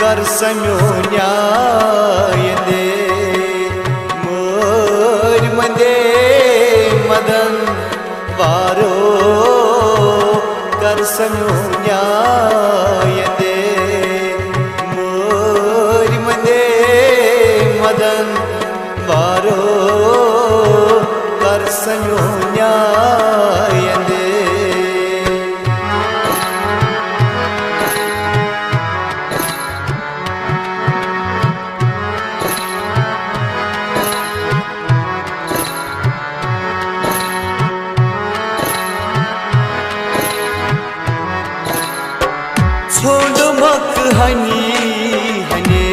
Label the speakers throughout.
Speaker 1: कर सम्यो न्यायंदे मोर मंदे मदन वारो कर सम्यो न्यायंदे मोर मंदे मदन वारो कर सम्यो न्यायंदे छोड़ मक हनी हने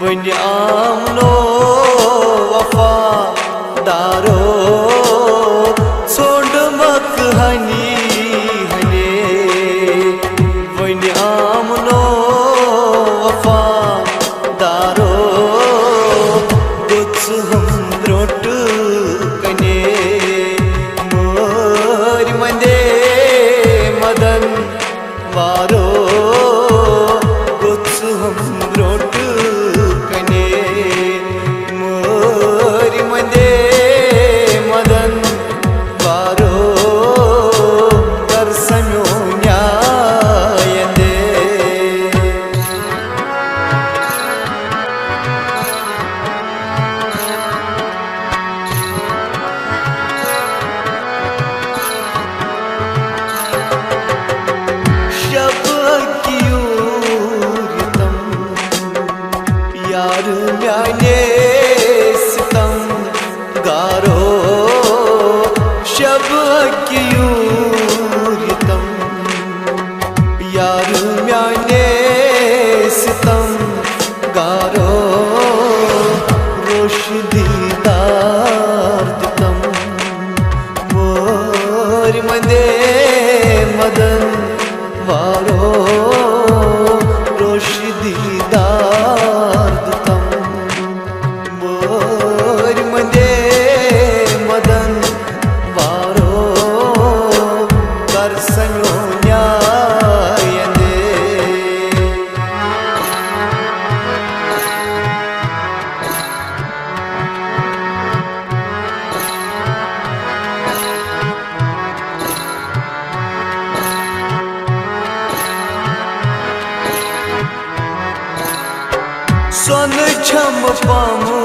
Speaker 1: वन आमनो वफादारो छोड़ मक हनी हने वन आमनो वफादारो कुछ हम द्रोट कने मोर मंदे मदन वारो कुछ हम रोट कने मोर मंदे मदन वारो कर सम्यो न्यायंदे यार म्याने सितम गारो शब क्यूरितम यार म्याने सितम गारो रोश दीदार दितम मोर मंदे मदन वारो रोश दीदार मोर मंदे मदन वारो कर सम्यो न्यायंदे सोन छम पामू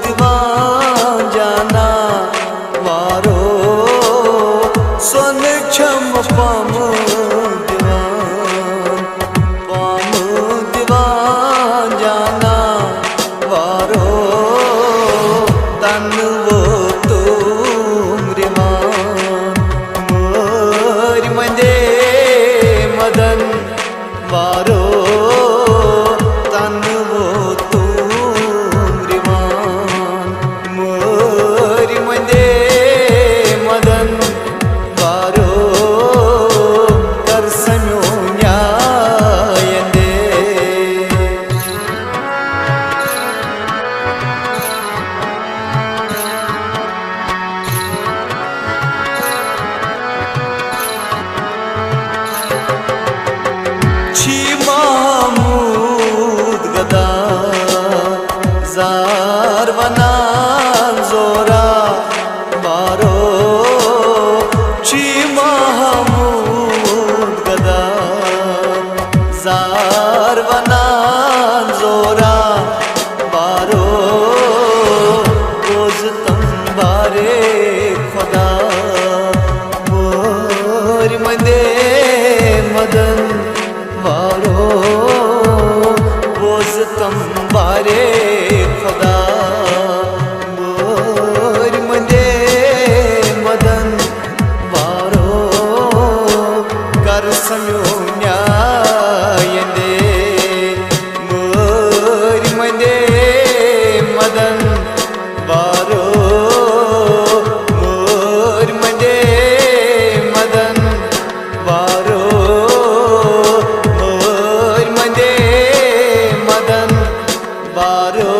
Speaker 1: दीवान जाना वारो सोन छम पामू दीवान जाना वारो तन वो तुम रेवान मोर मंदे मदन वारो तन वो तुम रिवान मोर मंदे मदन वारो कर सम्यो न्यायंदे महमूद गदा जार वनान जोरा वारो ची महमूद गदा जार वनान जोरा वारो रोज तंबारे खुदा मोर मंदे मदन वारो रोज तंबारे खुदा मोर मंदे मदन वारो कर सम्यो न्यायंदे मोर मंदे मदन वारो मोर मंदे मदन वारो मोर मंदे मदन वारो